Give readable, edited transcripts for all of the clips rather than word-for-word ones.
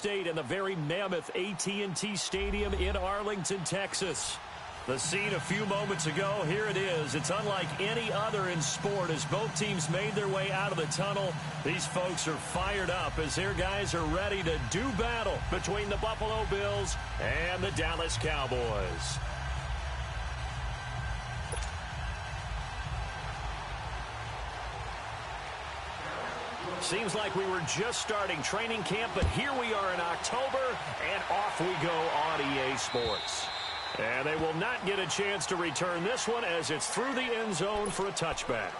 State and the very mammoth AT&T Stadium in Arlington, Texas. The scene a few moments ago, here it is. It's unlike any other in sport as both teams made their way out of the tunnel. These folks are fired up as their guys are ready to do battle between the Buffalo Bills and the Dallas Cowboys. Seems like we were just starting training camp, but here we are in October, and off we go on EA Sports. And they will not get a chance to return this one as it's through the end zone for a touchback.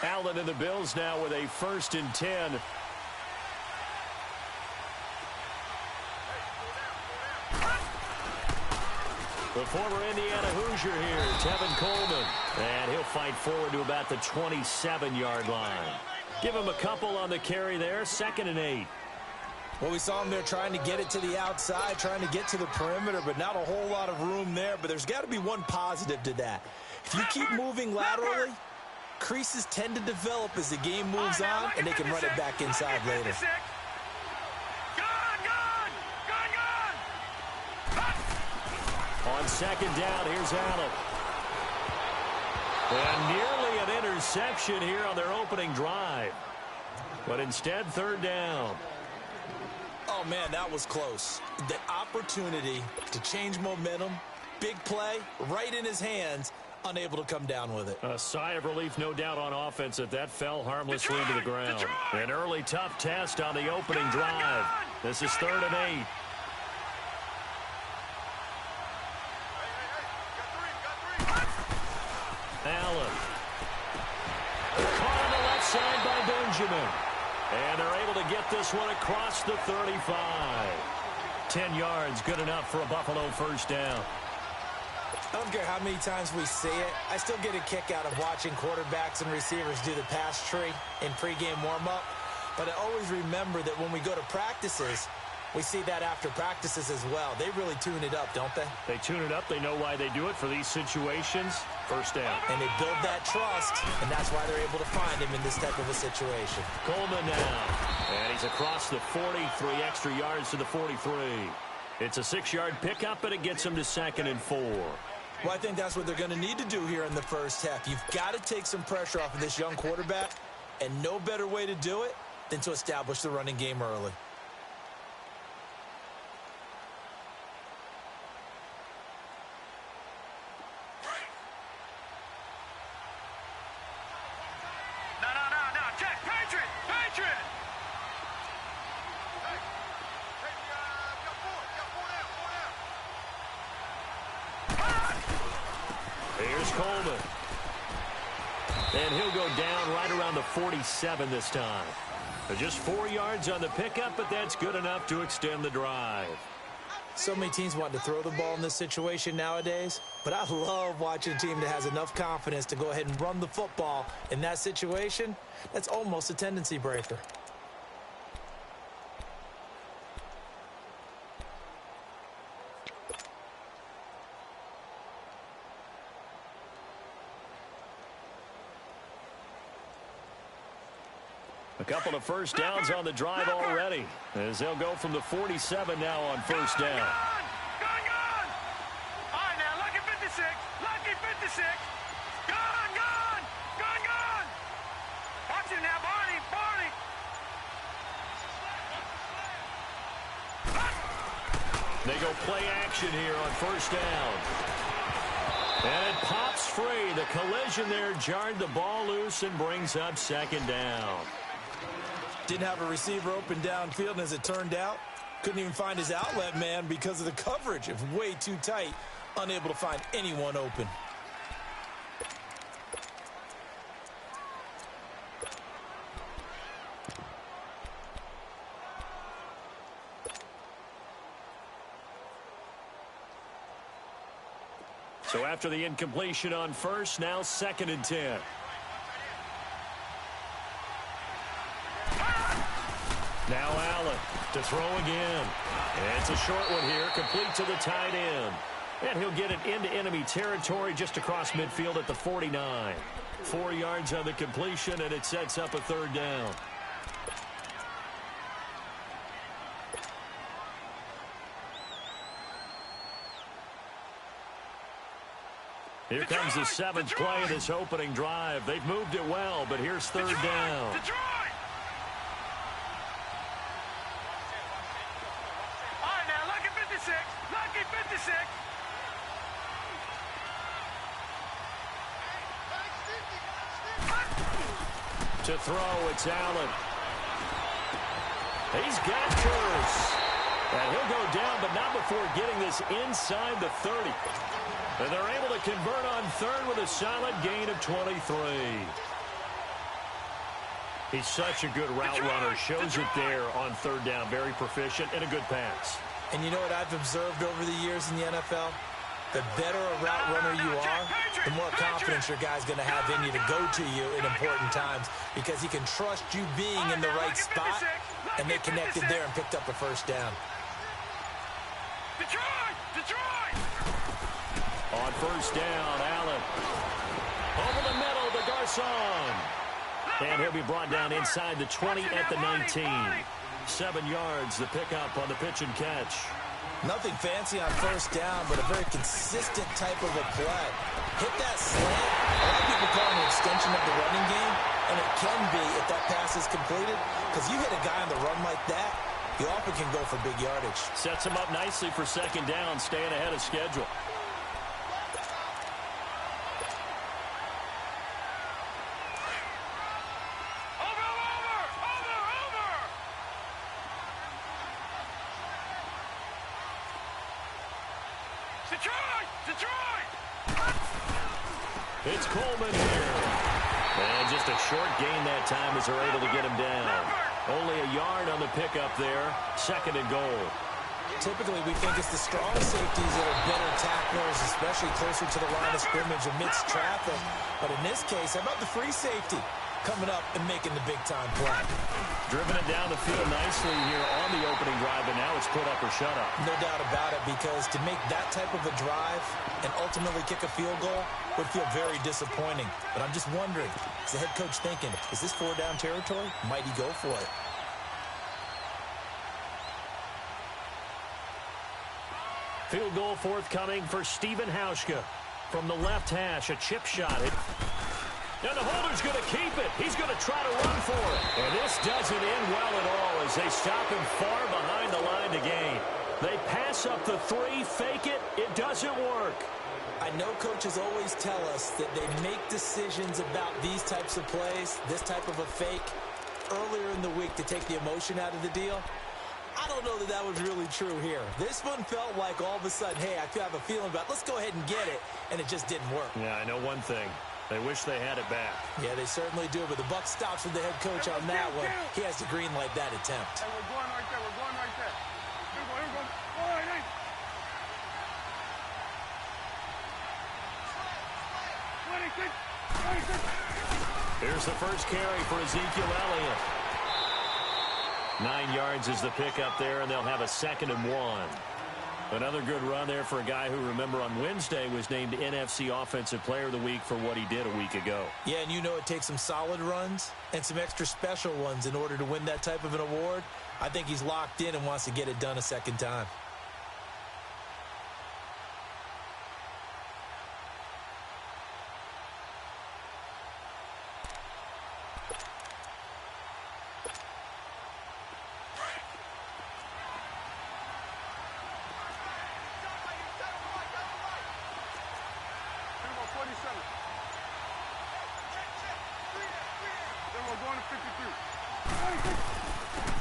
Allen and the Bills now with a 1st and 10. The former Indiana Hoosier here, Tevin Coleman. And he'll fight forward to about the 27-yard line. Give him a couple on the carry there, 2nd and 8. Well, we saw him there trying to get it to the outside, trying to get to the perimeter, but not a whole lot of room there. But there's got to be one positive to that. If you keep moving laterally, creases tend to develop as the game moves on, and they can run it back inside later. On 2nd down, here's Allen. And nearly an interception here on their opening drive. But instead, 3rd down. Oh, man, that was close. The opportunity to change momentum, big play, right in his hands, unable to come down with it. A sigh of relief, no doubt, on offense that fell harmlessly to the ground. An early tough test on the opening drive. This is 3rd and 8. Allen. Caught on the left side by Benjamin. And they're able to get this one across the 35. 10 yards, good enough for a Buffalo 1st down. I don't care how many times we see it. I still get a kick out of watching quarterbacks and receivers do the pass tree in pregame warm-up. But I always remember that when we go to practices, we see that after practices as well. They really tune it up, don't they? They tune it up. They know why they do it for these situations. 1st down. And they build that trust, and that's why they're able to find him in this type of a situation. Coleman now. And he's across the 40, 3 extra yards to the 43. It's a 6-yard pickup, and it gets him to 2nd and 4. Well, I think that's what they're going to need to do here in the 1st half. You've got to take some pressure off of this young quarterback, and no better way to do it than to establish the running game early. Here's Coleman. And he'll go down right around the 47 this time. Just 4 yards on the pickup, but that's good enough to extend the drive. So many teams want to throw the ball in this situation nowadays, but I love watching a team that has enough confidence to go ahead and run the football in that situation. That's almost a tendency breaker. A couple of 1st downs on the drive already, as they'll go from the 47 now on 1st down. Gone! All right, now, lucky 56. Lucky 56. Gone! Watch it now, Barney. They go play action here on 1st down. And it pops free. The collision there jarred the ball loose and brings up 2nd down. Didn't have a receiver open downfield, and as it turned out, couldn't even find his outlet man because of the coverage. It was way too tight, unable to find anyone open. So after the incompletion on 1st, now 2nd and 10. Now Allen to throw again. And it's a short one here, complete to the tight end. And he'll get it into enemy territory just across midfield at the 49. 4 yards on the completion, and it sets up a third down. Here comes the seventh play of this opening drive. They've moved it well, but here's third down. To throw, it's Allen. He's got Curse. And he'll go down, but not before getting this inside the 30. And they're able to convert on third with a solid gain of 23. He's such a good route runner. Shows it there on third down. Very proficient and a good pass. And you know what I've observed over the years in the NFL? The better a route runner you are, the more confidence your guy's going to have in you to go to you in important times because he can trust you being in the right spot, and they connected there and picked up a first down. On first down, Allen. Over the middle to Garcon. And he'll be brought down inside the 20 at the 19. 7 yards, the pickup on the pitch and catch. Nothing fancy on first down, but a very consistent type of a play. Hit that slant. A lot of people call it an extension of the running game, and it can be if that pass is completed, because you hit a guy on the run like that, you often can go for big yardage. Sets him up nicely for second down, staying ahead of schedule. It's Coleman here. And just a short gain that time as they're able to get him down. Only a yard on the pickup there. Second and goal. Typically, we think it's the strong safeties that are better tacklers, especially closer to the line of scrimmage amidst traffic. But in this case, how about the free safety coming up and making the big-time play? Driven it down the field nicely here on the opening drive, and now it's put up or shut up. No doubt about it, because to make that type of a drive and ultimately kick a field goal would feel very disappointing. But I'm just wondering, is the head coach thinking, is this 4-down territory? Might he go for it? Field goal forthcoming for Stephen Hauschka. From the left hash, a chip shot. And the holder's going to keep it. He's going to try to run for it. And this doesn't end well at all as they stop him far behind the line to gain. They pass up the 3, fake it. It doesn't work. I know coaches always tell us that they make decisions about these types of plays, this type of a fake, earlier in the week to take the emotion out of the deal. I don't know that that was really true here. This one felt like all of a sudden, hey, I have a feeling about, let's go ahead and get it, and it just didn't work. Yeah, I know one thing. They wish they had it back. Yeah, they certainly do, but the buck stops with the head coach on that one. He has to green light that attempt. Hey, we're going right there. We're going right there. Here we go. Here we go. All right, hey. Here's the first carry for Ezekiel Elliott. 9 yards is the pickup there, and they'll have a 2nd and 1. Another good run there for a guy who, remember, on Wednesday was named NFC Offensive Player of the Week for what he did a week ago. Yeah, and you know it takes some solid runs and some extra special ones in order to win that type of an award. I think he's locked in and wants to get it done a second time.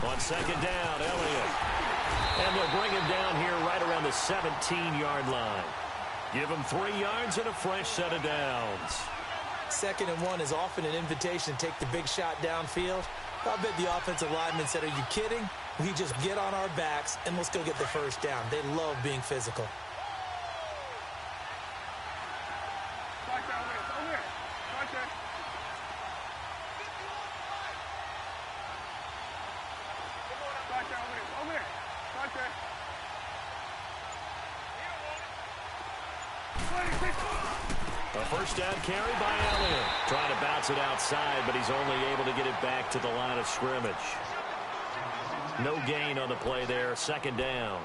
On second down, Elliott. And they'll bring him down here right around the 17-yard line. Give him 3 yards and a fresh set of downs. 2nd and 1 is often an invitation to take the big shot downfield. I bet the offensive lineman said, are you kidding? We just get on our backs and let's go get the first down. They love being physical. A first down carry by Elliott. Trying to bounce it outside, but he's only able to get it back to the line of scrimmage. No gain on the play there. Second down.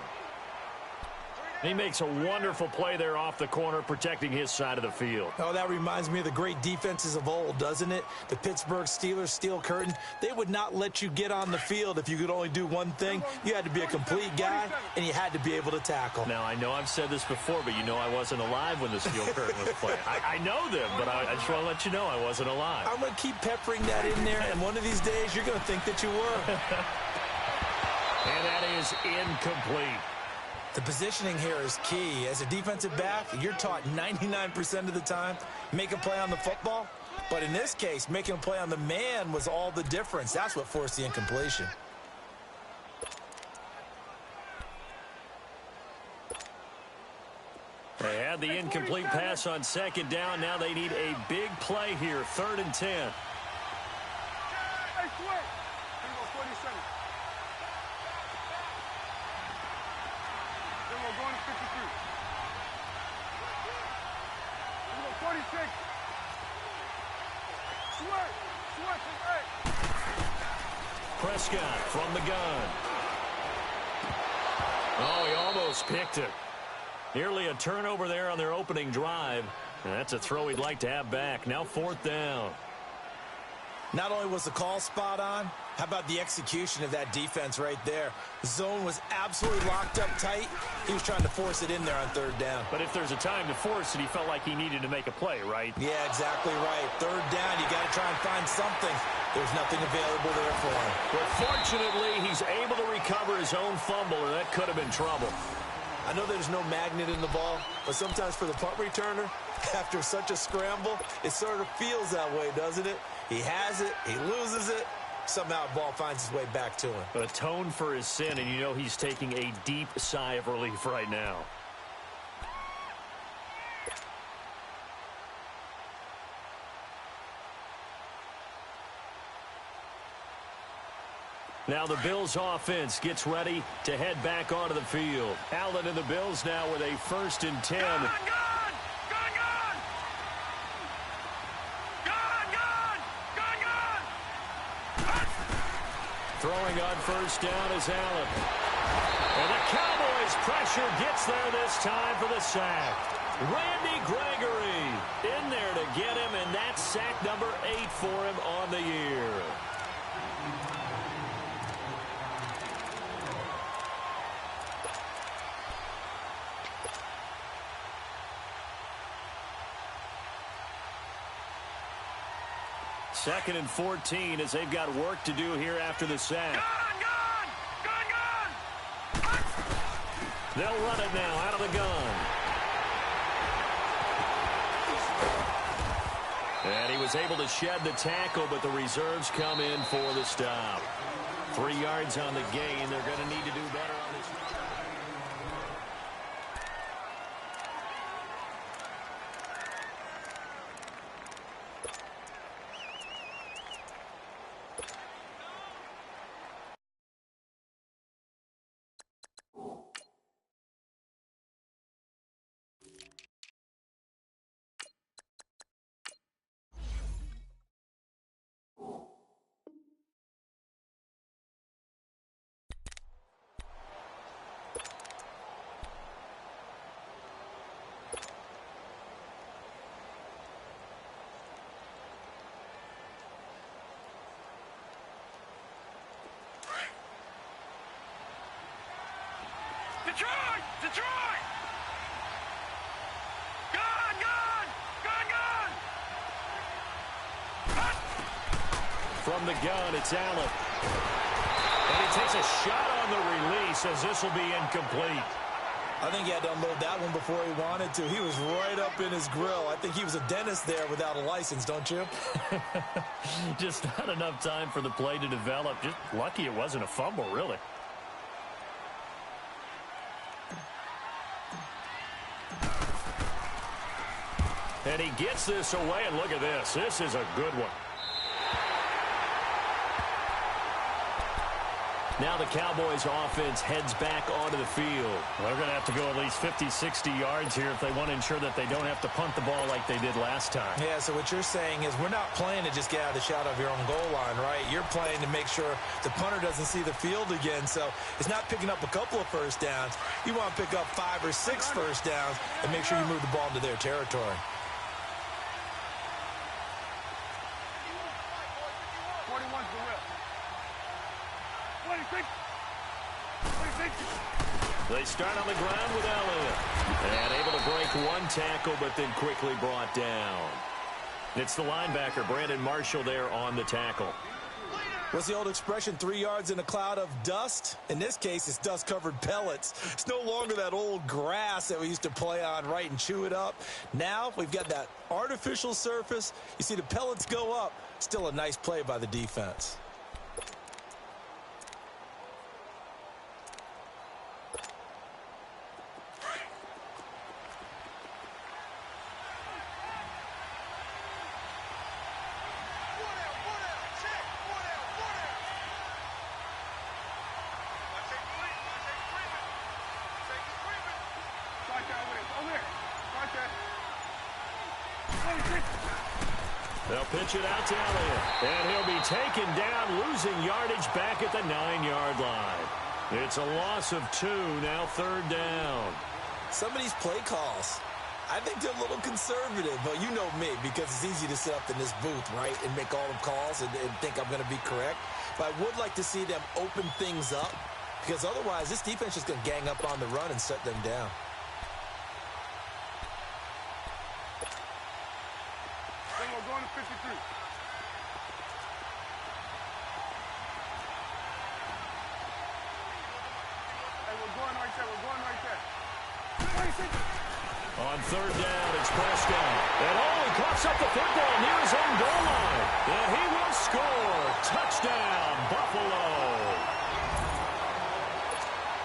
He makes a wonderful play there off the corner, protecting his side of the field. Oh, that reminds me of the great defenses of old, doesn't it? The Pittsburgh Steelers, Steel Curtain. They would not let you get on the field if you could only do one thing. You had to be a complete guy, and you had to be able to tackle. Now, I know I've said this before, but you know I wasn't alive when the Steel Curtain was playing. I know them, but I just want to let you know I wasn't alive. I'm going to keep peppering that in there, and one of these days you're going to think that you were. And that is incomplete. The positioning here is key. As a defensive back, you're taught 99% of the time, make a play on the football. But in this case, making a play on the man was all the difference. That's what forced the incompletion. They had the incomplete pass on second down. Now they need a big play here, 3rd and 10. Hey, switch. Here we go, 47. Then we're going to 53. Here we go, 46. Switch, hey. Prescott from the gun. Oh, he almost picked it. Nearly a turnover there on their opening drive. And that's a throw he'd like to have back. Now 4th down. Not only was the call spot on, how about the execution of that defense right there? The zone was absolutely locked up tight. He was trying to force it in there on 3rd down. But if there's a time to force it, he felt like he needed to make a play, right? Yeah, exactly right. 3rd down, you got to try and find something. There's nothing available there for him. But fortunately, he's able to recover his own fumble, or that could have been trouble. I know there's no magnet in the ball, but sometimes for the punt returner, after such a scramble, it sort of feels that way, doesn't it? He has it, he loses it, somehow the ball finds its way back to him. Atone for his sin, and you know he's taking a deep sigh of relief right now. Now the Bills offense gets ready to head back onto the field. Allen and the Bills now with a 1st and 10. Gun! Throwing on 1st down is Allen. And the Cowboys pressure gets there this time for the sack. Randy Gregory in there to get him, and that's sack number 8 for him on the year. Second and 14 as they've got work to do here after the sack. Gun! They'll run it now out of the gun. And he was able to shed the tackle, but the reserves come in for the stop. 3 yards on the gain. They're going to need to do better on this. Detroit! Gun! From the gun, it's Allen. And he takes a shot on the release as this will be incomplete. I think he had to unload that one before he wanted to. He was right up in his grill. I think he was a dentist there without a license, don't you? Just not enough time for the play to develop. Just lucky it wasn't a fumble, really. And he gets this away, and look at this. This is a good one. Now the Cowboys offense heads back onto the field. They're going to have to go at least 50, 60 yards here if they want to ensure that they don't have to punt the ball like they did last time. Yeah, so what you're saying is we're not playing to just get out of the shadow of your own goal line, right? You're playing to make sure the punter doesn't see the field again. So it's not picking up a couple of first downs. You want to pick up 5 or 6 first downs and make sure you move the ball into their territory. 41's the whip. 26. They start on the ground with Elliott. And able to break one tackle, but then quickly brought down. It's the linebacker, Brandon Marshall, there on the tackle. What's the old expression, 3 yards in a cloud of dust? In this case, it's dust-covered pellets. It's no longer that old grass that we used to play on, right, and chew it up. Now we've got that artificial surface. You see the pellets go up. Still a nice play by the defense. They'll pitch it out to Elliott. And he'll be taken down, losing yardage back at the 9-yard line. It's a loss of 2, now 3rd down. Some of these play calls, I think they're a little conservative, but you know me, because it's easy to sit up in this booth, right, and make all the calls and think I'm going to be correct. But I would like to see them open things up, because otherwise this defense is going to gang up on the run and shut them down. We're going to 53. Hey, we're going right there. We're going right there. 26. On 3rd down, it's Prescott. And he coughs up the football near his own goal line. And he will score. Touchdown, Buffalo.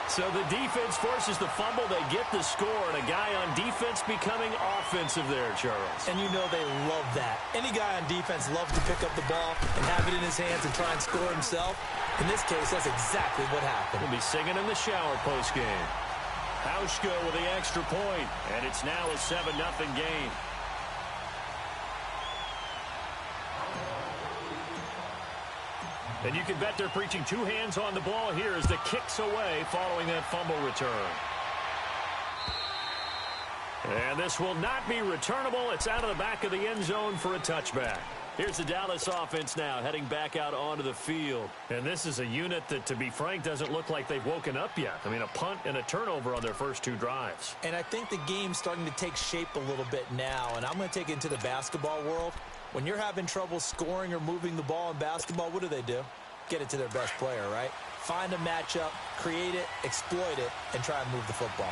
So the defense forces the fumble. They get the score. And a guy on defense becoming offensive there, Charles. And you know they love that. Any guy on defense loves to pick up the ball and have it in his hands and try and score himself. In this case, that's exactly what happened. He'll be singing in the shower postgame. Hauschka with the extra point, and it's now a 7-0 game. And you can bet they're preaching 2 hands on the ball here as the kick's away following that fumble return. And this will not be returnable. It's out of the back of the end zone for a touchback. Here's the Dallas offense now heading back out onto the field. And this is a unit that, to be frank, doesn't look like they've woken up yet. I mean, a punt and a turnover on their first 2 drives. And I think the game's starting to take shape a little bit now. And I'm going to take it into the basketball world. When you're having trouble scoring or moving the ball in basketball, what do? Get it to their best player, right? Find a matchup, create it, exploit it, and try and move the football.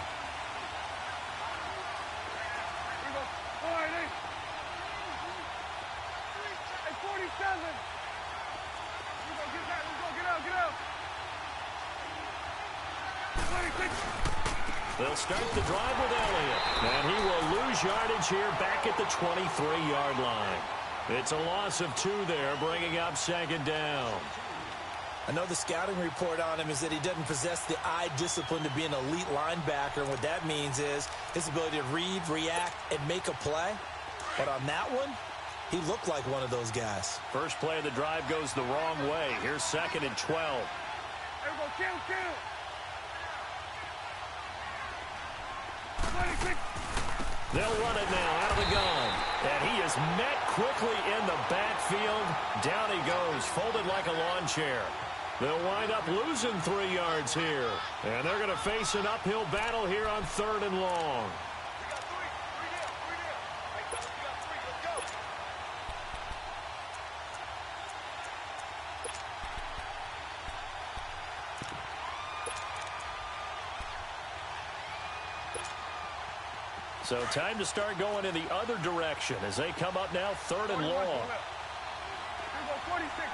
Here we go. All right, hey. Hey, 47. Here we go. Get that. Let's go. Get out. Get out. 26. They'll start the drive with Elliott. And he will lose yardage here back at the 23-yard line. It's a loss of 2 there, bringing up 2nd down. I know the scouting report on him is that he doesn't possess the eye discipline to be an elite linebacker. And what that means is his ability to read, react, and make a play. But on that one, he looked like one of those guys. First play of the drive goes the wrong way. Here's 2nd and 12. Here we go. Kill. 26. They'll run it now out of the gun. And he is met quickly in the backfield. Down he goes, folded like a lawn chair. They'll wind up losing 3 yards here. And they're going to face an uphill battle here on 3rd and long. We got 3. 3 down. 3 down. Hey, we got 3. Let's go. So time to start going in the other direction as they come up now 3rd and long. Here we go. 46.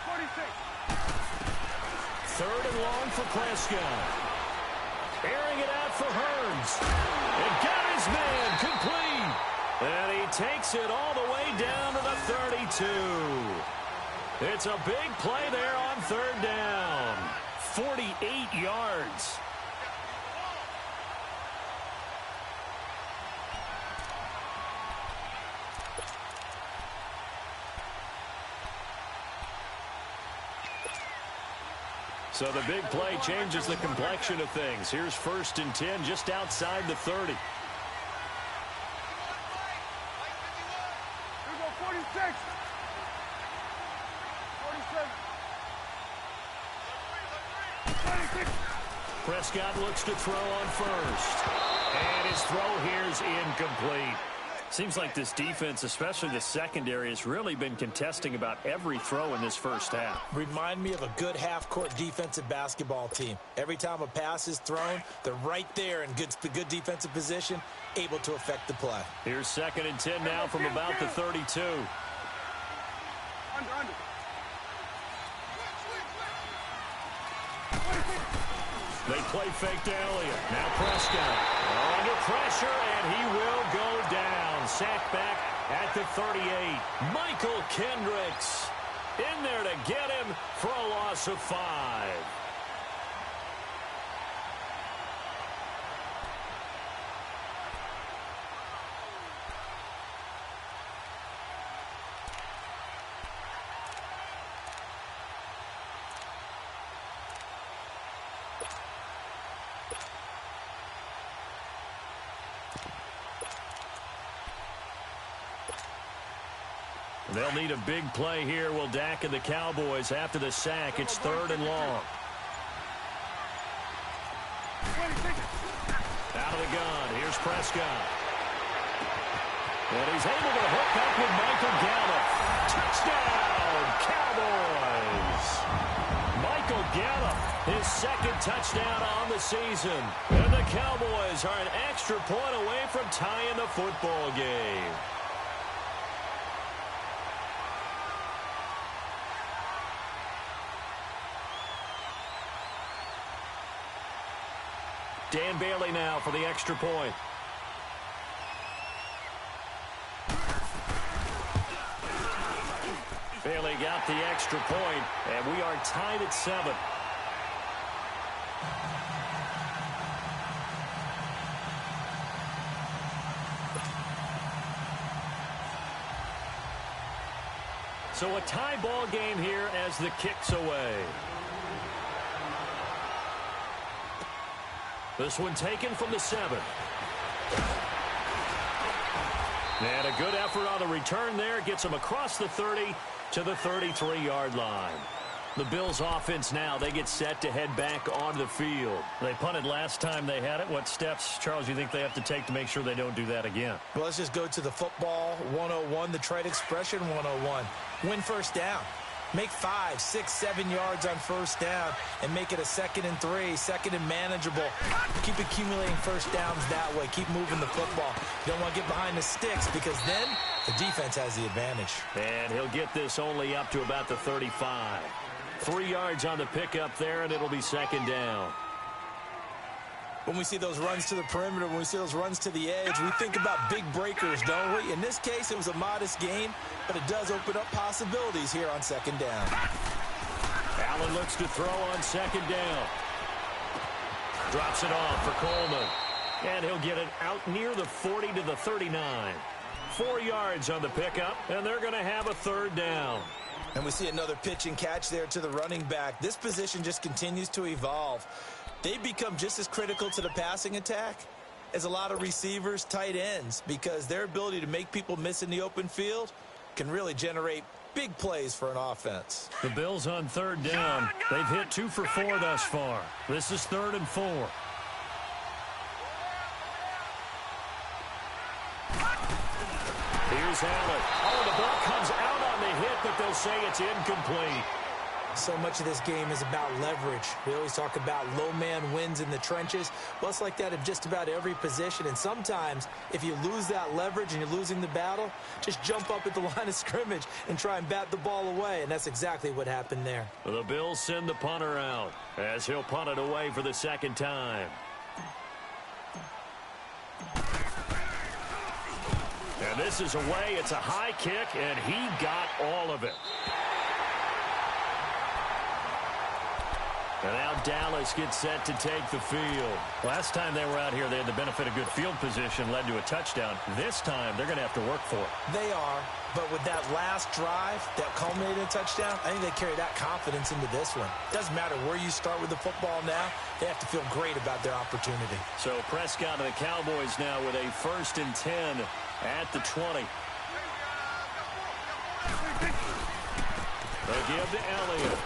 3rd and long for Prescott. Airing it out for Hearns. And got his man complete. And he takes it all the way down to the 32. It's a big play there on 3rd down. 48 yards. So the big play changes the complexion of things. Here's 1st and 10 just outside the 30. Here we go, 46. 47. 26. Prescott looks to throw on first. And his throw here's incomplete. Seems like this defense, especially the secondary, has really been contesting about every throw in this first half. Remind me of a good half-court defensive basketball team. Every time a pass is thrown, they're right there in good defensive position, able to affect the play. Here's 2nd and 10 now from about the 32. Under. They play fake to Elliott. Now Prescott under pressure, and he will go down. Sacked back at the 38. Michael Kendricks in there to get him for a loss of 5. They'll need a big play here. Will Dak and the Cowboys after the sack. It's 3rd and long. Out of the gun. Here's Prescott. And he's able to hook up with Michael Gallup. Touchdown, Cowboys. Michael Gallup, his 2nd touchdown on the season. And the Cowboys are an extra point away from tying the football game. Dan Bailey now for the extra point. Bailey got the extra point, and we are tied at 7. So a tie ball game here as the kick's away. This one taken from the 7. And a good effort on the return there. Gets him across the 30 to the 33-yard line. The Bills offense now, they get set to head back onto the field. They punted last time they had it. What steps, Charles, you think they have to take to make sure they don't do that again? Well, let's just go to the football 101, the trade expression 101. Win first down. Make 5, 6, 7 yards on first down and make it a 2nd and 3, 2nd and manageable. Keep accumulating first downs that way. Keep moving the football. You don't want to get behind the sticks because then the defense has the advantage. And he'll get this only up to about the 35. 3 yards on the pickup there, and it'll be 2nd down. When we see those runs to the perimeter, when we see those runs to the edge, we think about big breakers, don't we? In this case, it was a modest gain, but it does open up possibilities here on 2nd down. Allen looks to throw on 2nd down. Drops it off for Coleman. And he'll get it out near the 40 to the 39. 4 yards on the pickup, and they're going to have a 3rd down. And we see another pitch and catch there to the running back. This position just continues to evolve. They become just as critical to the passing attack as a lot of receivers, tight ends, because their ability to make people miss in the open field can really generate big plays for an offense. The Bills on 3rd down. They've hit 2 for 4 thus far. This is 3rd and 4. Here's Allen. Oh, the ball comes out on the hit, but they'll say it's incomplete. So much of this game is about leverage. We always talk about low man wins in the trenches. Well, it's like that in just about every position. And sometimes, if you lose that leverage and you're losing the battle, just jump up at the line of scrimmage and try and bat the ball away. And that's exactly what happened there. The Bills send the punter out as he'll punt it away for the 2nd time. And this is away. It's a high kick, and he got all of it. And now Dallas gets set to take the field. Last time they were out here, they had the benefit of good field position, led to a touchdown. This time, they're going to have to work for it. They are, but with that last drive that culminated in a touchdown, I think they carry that confidence into this one. Doesn't matter where you start with the football now, they have to feel great about their opportunity. So Prescott and the Cowboys now with a 1st and 10 at the 20. They give to Elliott.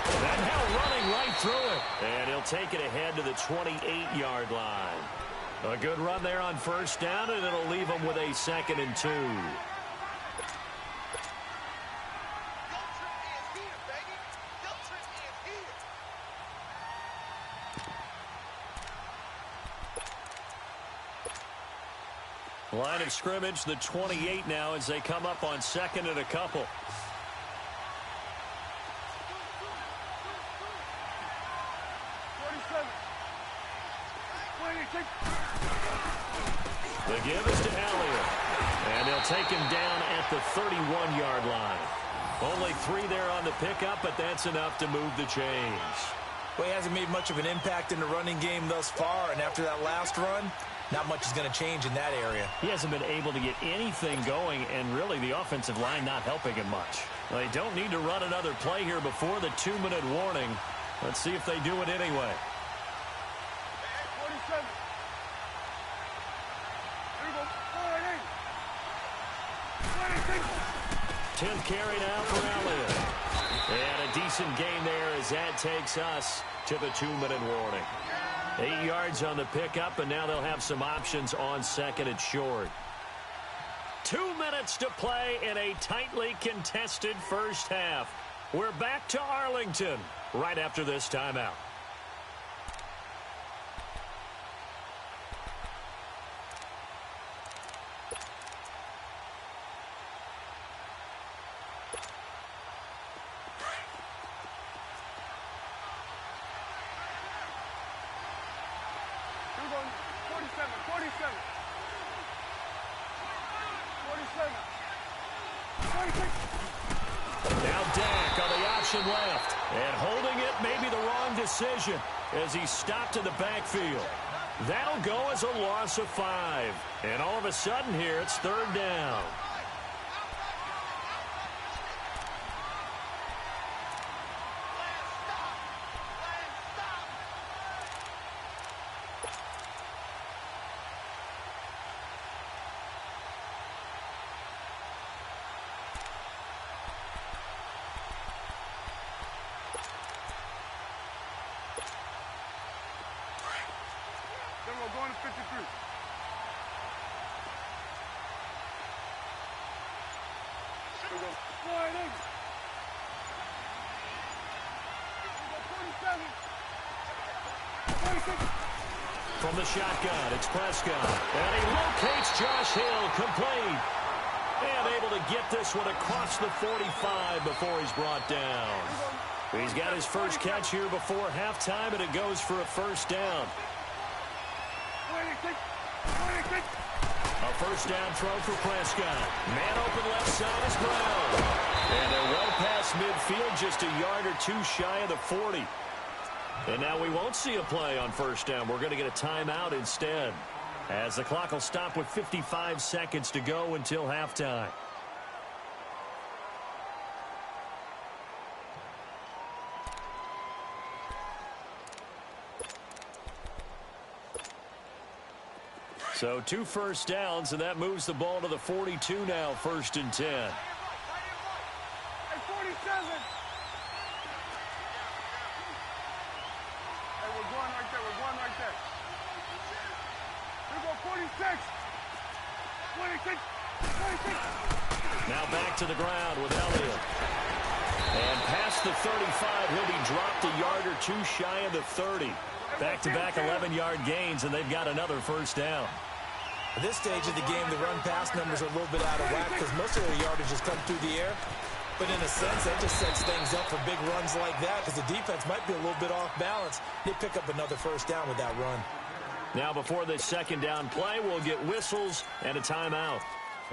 And now running right through it. And he'll take it ahead to the 28-yard line. A good run there on 1st down, and it'll leave them with a 2nd and 2. Line of scrimmage, the 28 now as they come up on 2nd and a couple. The give is to Elliott. And they'll take him down at the 31-yard line. Only 3 there on the pickup, but that's enough to move the chains. Well, he hasn't made much of an impact in the running game thus far, and after that last run, not much is going to change in that area. He hasn't been able to get anything going, and really the offensive line not helping him much. They don't need to run another play here before the 2-minute warning. Let's see if they do it anyway. 47. Here we go. 10th carry now for Elliott. And a decent gain there as that takes us to the 2-minute warning. 8 yards on the pickup, and now they'll have some options on 2nd and short. 2 minutes to play in a tightly contested first half. We're back to Arlington right after this timeout. Now Dak on the option left. And holding it may be the wrong decision as he's stopped in the backfield. That'll go as a loss of 5. And all of a sudden here, it's 3rd down. We're going to 53. Here we go. 47. 46. From the shotgun, it's Prescott. And he locates Josh Hill, complete. And able to get this one across the 45 before he's brought down. He's got his first catch here before halftime, and it goes for a 1st down. 26. A 1st down throw for Prescott. Man open left side is Brown. And they're well past midfield, just a yard or 2 shy of the 40. And now we won't see a play on 1st down. We're going to get a timeout instead, as the clock will stop with 55 seconds to go until halftime. So 2 1st downs, and that moves the ball to the 42 now, 1st and 10. Hey, 47. Hey, we're going right there. We're going right there. Here we go, 46. 26. 26. Now back to the ground with Elliott. And past the 35, he'll be dropped a yard or 2 shy of the 30. Back-to-back 11-yard gains, and they've got another 1st down. At this stage of the game, the run-pass numbers are a little bit out of whack because most of their yardage has come through the air. But in a sense, that just sets things up for big runs like that because the defense might be a little bit off balance. They pick up another 1st down with that run. Now before this 2nd down play, we'll get whistles and a timeout,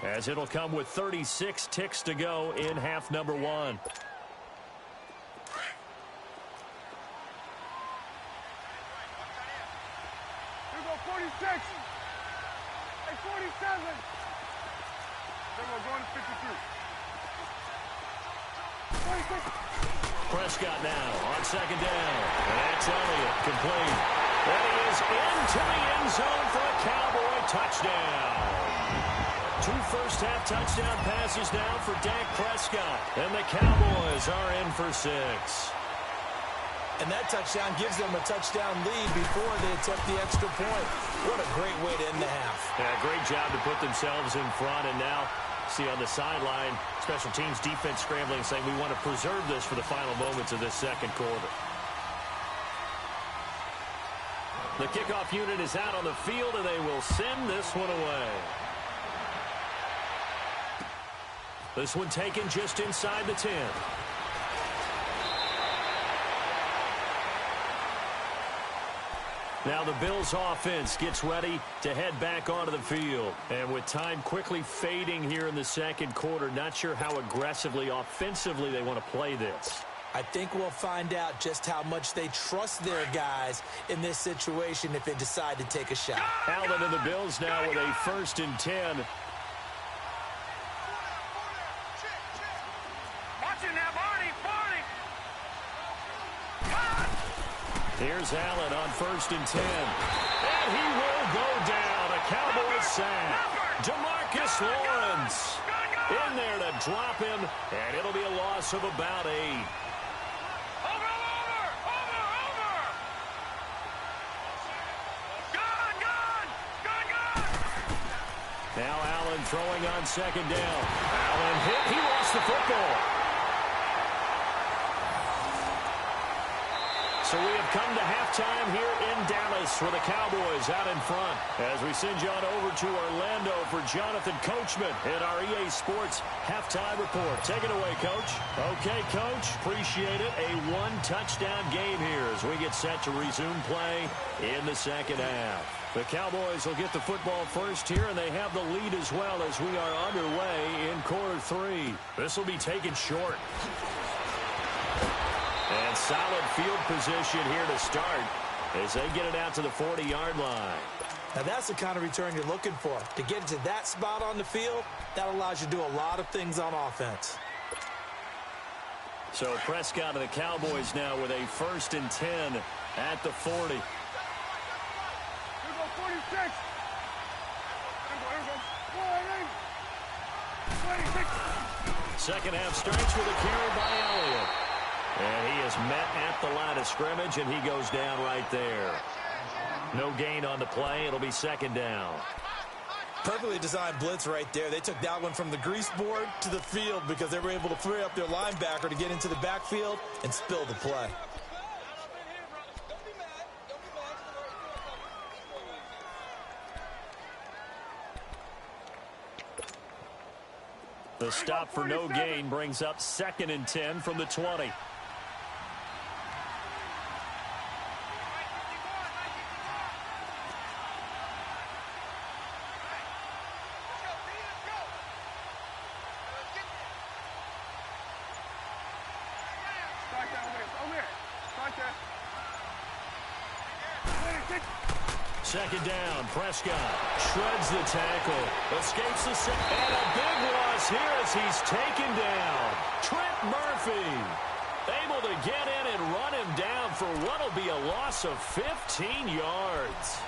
as it'll come with 36 ticks to go in half number 1. 46. Hey, 47. Then we're going to 53. 46. Prescott now on second down. And that's Elliott, complete. And he is into the end zone for a Cowboy touchdown. 2 first-half touchdown passes now for Dak Prescott. And the Cowboys are in for 6. And that touchdown gives them a touchdown lead before they attempt the extra point. What a great way to end the half. Yeah, great job to put themselves in front. And now, see on the sideline, special teams defense scrambling, saying we want to preserve this for the final moments of this second quarter. The kickoff unit is out on the field, and they will send this one away. This one taken just inside the 10. Now the Bills offense gets ready to head back onto the field. And with time quickly fading here in the second quarter, not sure how aggressively, offensively they want to play this. I think we'll find out just how much they trust their guys in this situation if they decide to take a shot. Allen and the Bills now with a 1st and 10. Here's Allen on 1st and 10. And he will go down. A Cowboys sack. DeMarcus Lawrence in there to drop him. And it'll be a loss of about 8. Now Allen throwing on second down. Allen hit. He lost the football. So we have come to halftime here in Dallas with the Cowboys out in front. As we send you on over to Orlando for Jonathan Coachman in our EA Sports Halftime Report. Take it away, Coach. Okay, Coach. Appreciate it. A 1-touchdown game here as we get set to resume play in the second half. The Cowboys will get the football first here, and they have the lead as well as we are underway in quarter 3. This will be taken short. And solid field position here to start as they get it out to the 40-yard line. Now that's the kind of return you're looking for. To get into that spot on the field, that allows you to do a lot of things on offense. So Prescott and the Cowboys now with a 1st and 10 at the 40. Here we go, 46. Here we go. 26. Second half starts with a carry by Elliott. And he is met at the line of scrimmage, and he goes down right there. No gain on the play. It'll be second down. Perfectly designed blitz right there. They took that one from the grease board to the field because they were able to free up their linebacker to get into the backfield and spill the play. The stop for no gain brings up 2nd and 10 from the 20. Second down, Prescott shreds the tackle, escapes the sack, and a big loss here as he's taken down. Trent Murphy able to get in and run him down for what will be a loss of 15 yards.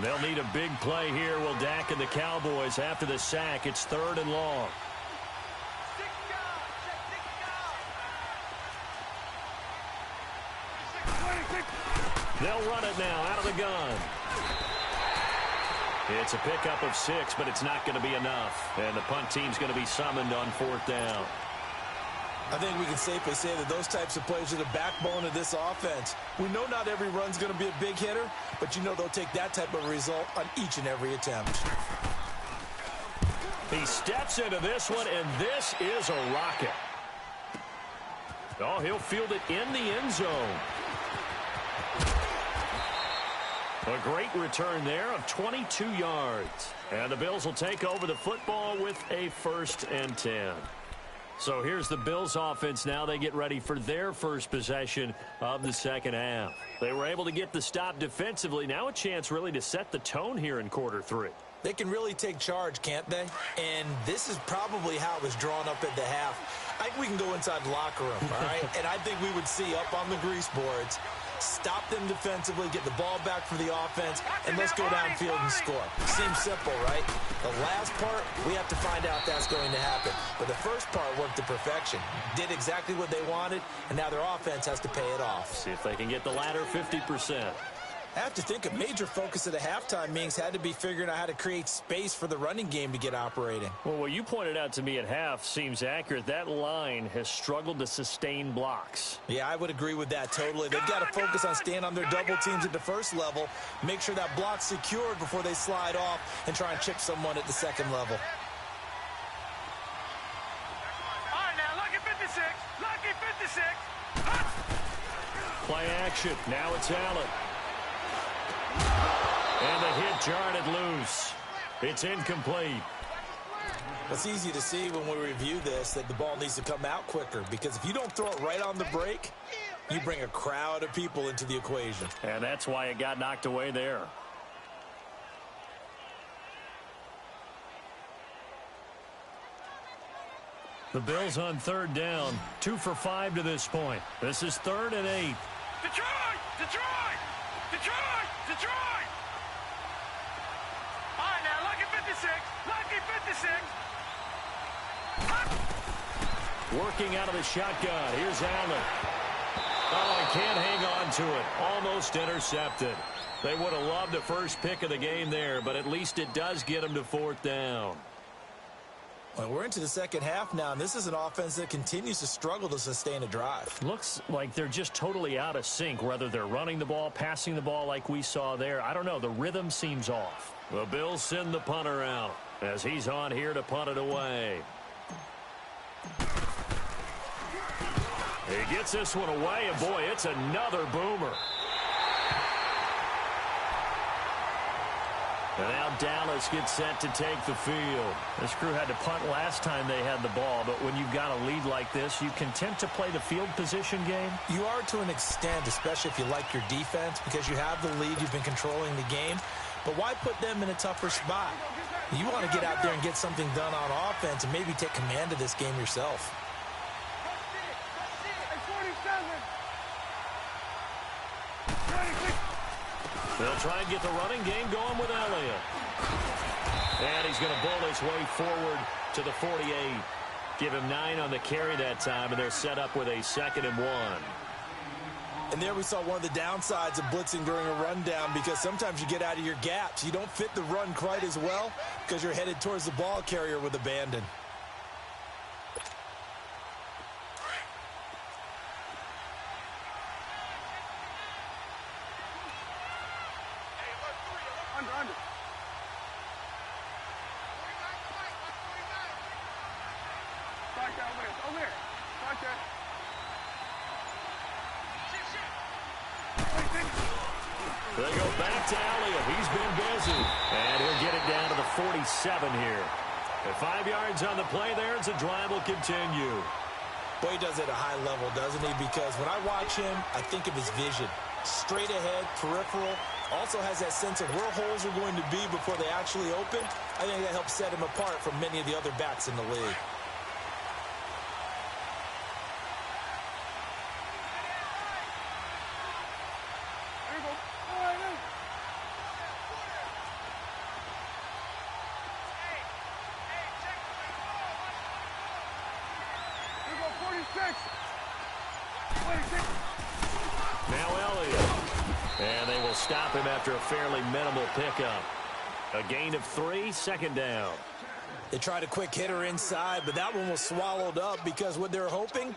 They'll need a big play here. Will Dak and the Cowboys after the sack. It's 3rd and long. They'll run it now out of the gun. It's a pickup of 6, but it's not going to be enough. And the punt team's going to be summoned on 4th down. I think we can safely say that those types of plays are the backbone of this offense. We know not every run's going to be a big hitter, but you know they'll take that type of result on each and every attempt. He steps into this one, and this is a rocket. Oh, he'll field it in the end zone. A great return there of 22 yards. And the Bills will take over the football with a 1st and 10. So here's the Bills offense now. They get ready for their first possession of the second half. They were able to get the stop defensively. Now a chance really to set the tone here in quarter 3. They can really take charge, can't they? And this is probably how it was drawn up at the half. I think we can go inside the locker room, all right? And I think we would see up on the grease boards, stop them defensively, get the ball back for the offense, and let's go downfield and score. Seems simple, right? The last part, we have to find out that's going to happen. But the first part worked to perfection. Did exactly what they wanted, and now their offense has to pay it off. See if they can get the latter 50%. I have to think a major focus of the halftime meetings had to be figuring out how to create space for the running game to get operating. Well, what you pointed out to me at half seems accurate. That line has struggled to sustain blocks. Yeah, I would agree with that totally. They've got to focus on staying on their double teams at the first level, make sure that block's secured before they slide off and try and chip someone at the second level. All right, now, lucky 56. Lucky 56. Play action. Now it's Allen. And the hit jarred it loose. It's incomplete. It's easy to see when we review this that the ball needs to come out quicker, because if you don't throw it right on the break, you bring a crowd of people into the equation. And that's why it got knocked away there. The Bills on 3rd down. 2 for 5 to this point. This is 3rd and 8. Detroit! Detroit! Detroit! Detroit! All right, now, lucky 56. Lucky 56. Working out of the shotgun. Here's Allen. Oh, he can't hang on to it. Almost intercepted. They would have loved the first pick of the game there, but at least it does get them to 4th down. Well, we're into the second half now, and this is an offense that continues to struggle to sustain a drive. Looks like they're just totally out of sync, whether they're running the ball, passing the ball like we saw there. I don't know. The rhythm seems off. The Bills send the punter out as he's on here to punt it away. He gets this one away, and boy, it's another boomer. And now Dallas gets set to take the field. This crew had to punt last time they had the ball, but when you've got a lead like this, you content to play the field position game? You are to an extent, especially if you like your defense, because you have the lead, you've been controlling the game. But why put them in a tougher spot? You want to get out there and get something done on offense and maybe take command of this game yourself. They'll try and get the running game going with Elliott. And he's going to bull his way forward to the 48. Give him 9 on the carry that time, and they're set up with a 2nd and 1. And there we saw one of the downsides of blitzing during a rundown, because sometimes you get out of your gaps. You don't fit the run quite as well because you're headed towards the ball carrier with abandon. Under. Back down there. Over there. Back there. They go back to Elliott. He's been busy. And he'll get it down to the 47 here. At 5 yards on the play there, as the drive will continue. Boy, he does it at a high level, doesn't he? Because when I watch him, I think of his vision. Straight ahead, peripheral. Also has that sense of where holes are going to be before they actually open. I think that helps set him apart from many of the other backs in the league. There you go. All right, then. There you go, 46. 26. Now Elliott. And they will stop him after a fairly minimal pickup. A gain of 3, 2nd down. They tried a quick hitter inside, but that one was swallowed up because what they're hoping,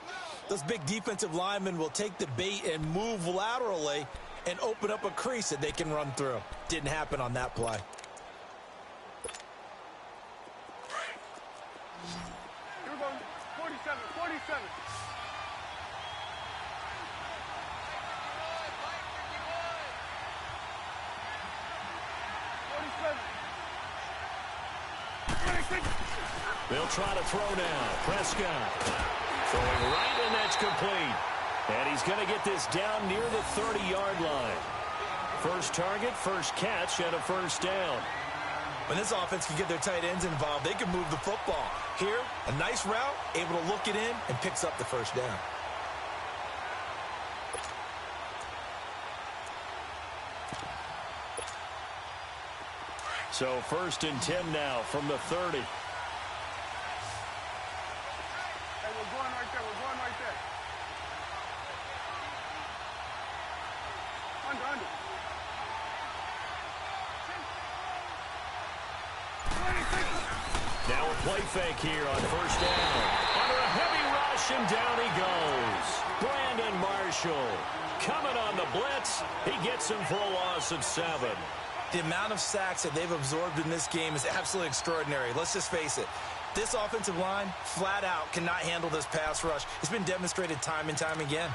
those big defensive linemen will take the bait and move laterally and open up a crease that they can run through. Didn't happen on that play. Here we go. 47. 47. They'll try to throw now. Prescott throwing right, and that's complete. And he's going to get this down near the 30-yard line. First target, first catch, and a first down. When this offense can get their tight ends involved, they can move the football. Here, a nice route, able to look it in, and picks up the first down. So 1st and 10 now from the 30. Hey, we're going right there. We're going right there. Under. 26. Now a play fake here on first down. Under a heavy rush, and down he goes. Brandon Marshall coming on the blitz. He gets him for a loss of 7. The amount of sacks that they've absorbed in this game is absolutely extraordinary. Let's just face it. This offensive line, flat out, cannot handle this pass rush. It's been demonstrated time and time again.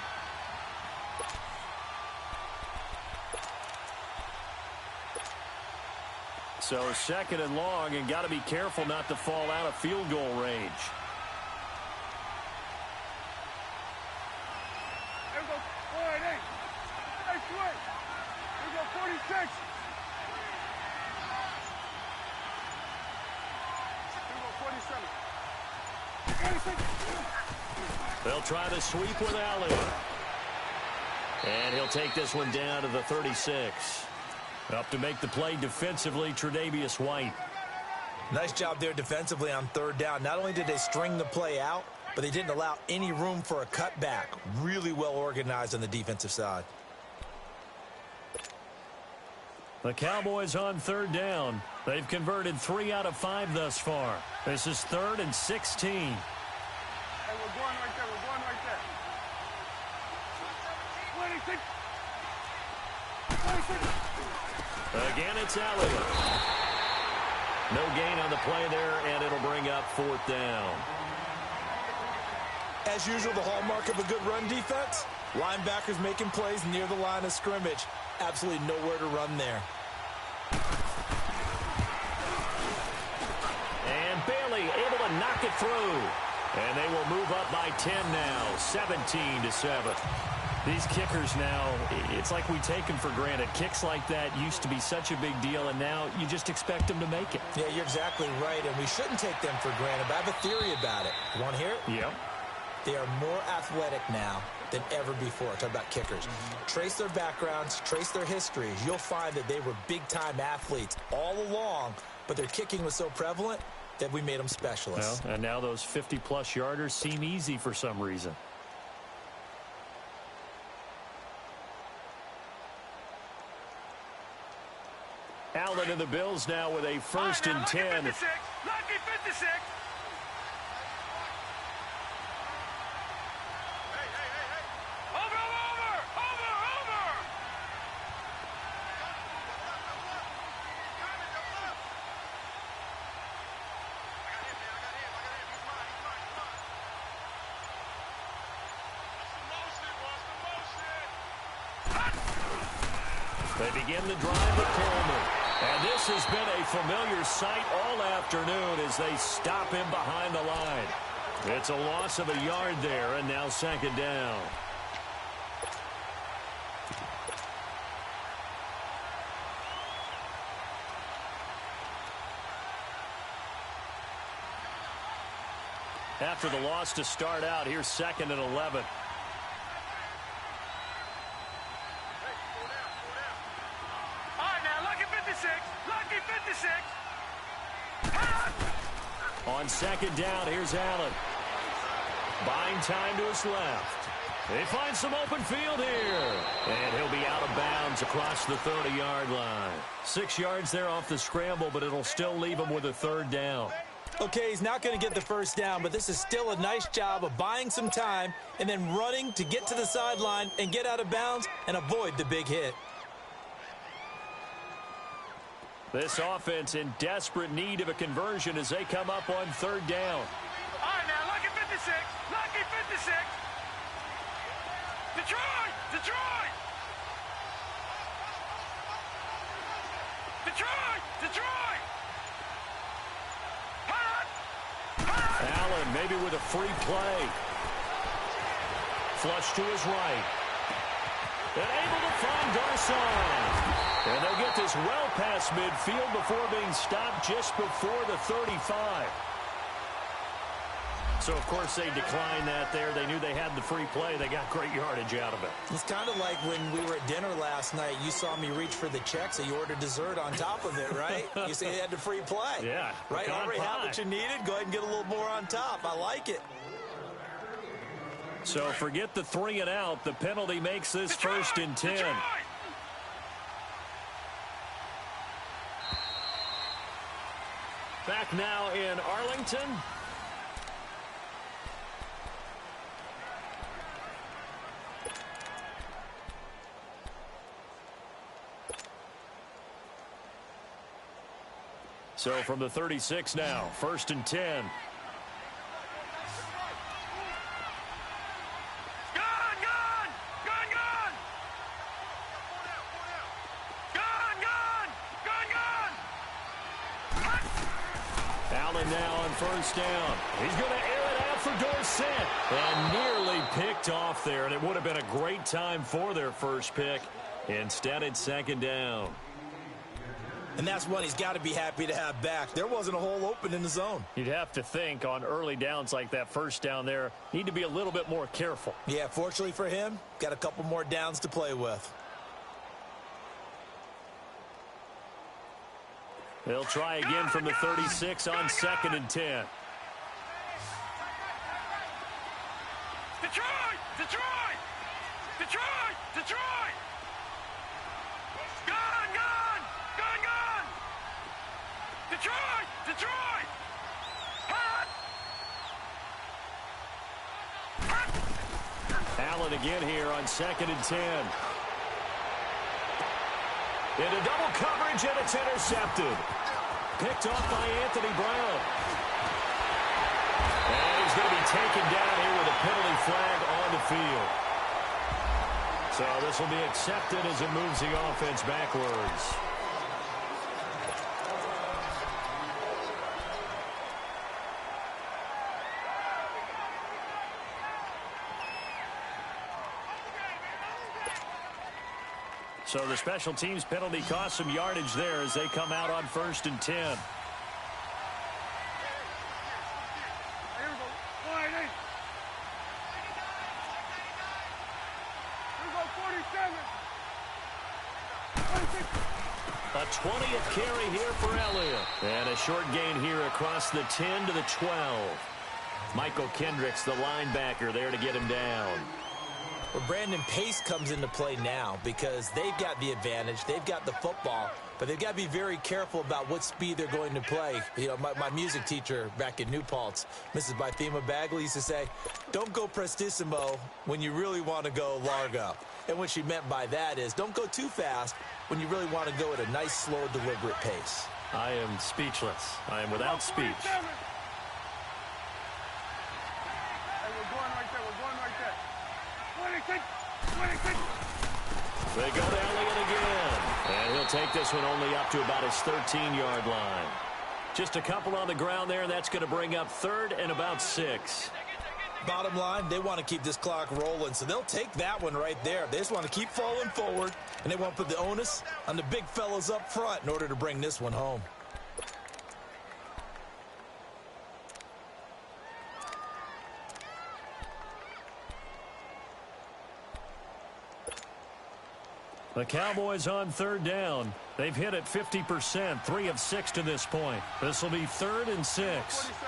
So 2nd and long, and got to be careful not to fall out of field goal range. There we go. All right, hey. Hey, switch. Here we go, 46. They'll try to sweep with Allen. And he'll take this one down to the 36. Up to make the play defensively, Tre'Davious White. Nice job there defensively on 3rd down. Not only did they string the play out, but they didn't allow any room for a cutback. Really well organized on the defensive side. The Cowboys on 3rd down. They've converted 3 out of 5 thus far. This is 3rd and 16. Hey, we're going right there. We're going right there. 26. 26. Again, it's Allen. No gain on the play there, and it'll bring up 4th down. As usual, the hallmark of a good run defense, linebackers making plays near the line of scrimmage. Absolutely nowhere to run there. And Bailey able to knock it through. And they will move up by 10 now, 17-7. These kickers now, it's like we take them for granted. Kicks like that used to be such a big deal, and now you just expect them to make it. Yeah, you're exactly right, and we shouldn't take them for granted, but I have a theory about it. You want to hear it? Yep. They are more athletic now than ever before. Talk about kickers. Trace their backgrounds, trace their histories. You'll find that they were big-time athletes all along, but their kicking was so prevalent that we made them specialists. Well, and now those 50-plus yarders seem easy for some reason. Allen and the Bills now with a 1st and 10. Lucky 56. Over. They begin the drive with Coleman. And this has been a familiar sight all afternoon as they stop him behind the line. It's a loss of a yard there, and now 2nd down. After the loss to start out, here's 2nd and 11. On 2nd down, here's Allen. Buying time to his left. They find some open field here. And he'll be out of bounds across the 30-yard line. 6 yards there off the scramble, but it'll still leave him with a 3rd down. Okay, he's not going to get the 1st down, but this is still a nice job of buying some time and then running to get to the sideline and get out of bounds and avoid the big hit. This offense in desperate need of a conversion as they come up on 3rd down. All right, now, lucky 56. Lucky 56. Detroit! Detroit! Detroit! Detroit! Hurry! run, maybe with a free play. Flush to his right. And able to find Garcon. And they'll get this well past midfield before being stopped just before the 35. So, of course, they declined that there. They knew they had the free play. They got great yardage out of it. It's kind of like when we were at dinner last night. You saw me reach for the check, so you ordered dessert on top of it, right? You say you had the free play. Yeah. Right? Already have what you needed. Go ahead and get a little more on top. I like it. So forget the 3 and out. The penalty makes this 1st and 10. Back now in Arlington. So from the 36 now, 1st and 10. Allen now on 1st down. He's going to air it out for Dorsett. And nearly picked off there, and it would have been a great time for their first pick. Instead, it's 2nd down. And that's one he's got to be happy to have back. There wasn't a hole open in the zone. You'd have to think on early downs like that 1st down there, need to be a little bit more careful. Yeah, fortunately for him, got a couple more downs to play with. They'll try again from the 36 on 2nd and 10. Detroit! Detroit! Detroit! Detroit! Gun! Gun! Gun! Gun! Detroit! Detroit! Hot! Allen again here on 2nd and 10. Into double coverage, and it's intercepted. Picked off by Anthony Brown. And he's going to be taken down here with a penalty flag on the field. So this will be accepted as it moves the offense backwards. So the special teams penalty cost some yardage there as they come out on 1st and 10. Here we go. Wide eight. Here we go, 47. 26. A 20th carry here for Elliott. And a short gain here across the 10 to the 12. Michael Kendricks, the linebacker, there to get him down. Well, Brandon, pace comes into play now because they've got the advantage. They've got the football, but they've got to be very careful about what speed they're going to play. You know, my music teacher back in New Paltz, Mrs. Bythema Bagley, used to say, don't go prestissimo when you really want to go largo. And what she meant by that is don't go too fast when you really want to go at a nice, slow, deliberate pace. I am speechless. I am without speech. Hey, we're going right there. We're going right there. 26. 26. They go to Elliott again. And he'll take this one only up to about his 13-yard line. Just a couple on the ground there, and that's going to bring up 3rd and about 6. Bottom line, they want to keep this clock rolling, so they'll take that one right there. They just want to keep falling forward, and they want to put the onus on the big fellas up front in order to bring this one home. The Cowboys on 3rd down. They've hit it 50%, 3 of 6 to this point. This will be 3rd and 6. 47.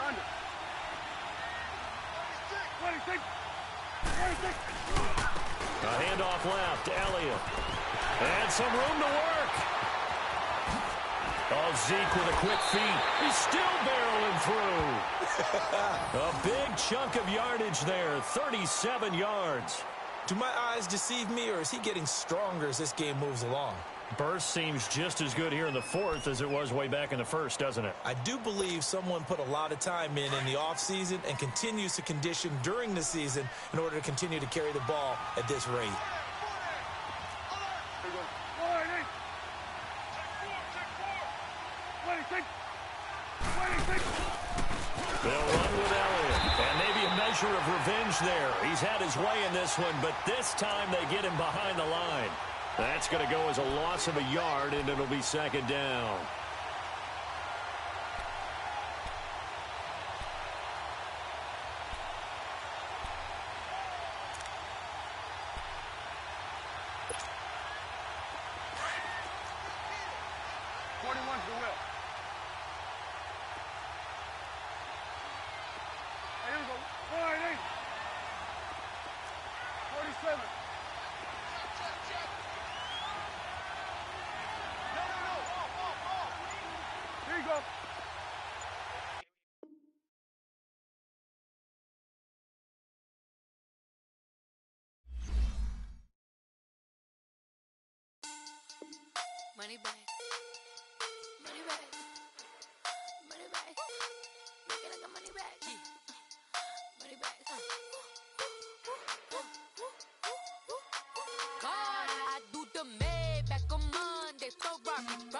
Under. 26. 26. A handoff left, Elliott. And some room to work. Oh, Zeke with a quick feed. He's still barreling through. A big chunk of yardage there, 37 yards. Do my eyes deceive me, or is he getting stronger as this game moves along? Burst seems just as good here in the 4th as it was way back in the 1st, doesn't it? I do believe someone put a lot of time in the offseason and continues to condition during the season in order to continue to carry the ball at this rate. pressure of revenge there. He's had his way in this one, but this time they get him behind the line. That's going to go as a loss of a yard, and it'll be second down. Money back. Money back. Money back. Make it like a money back. Money back. God, I do the Maybach on Monday. So rocky.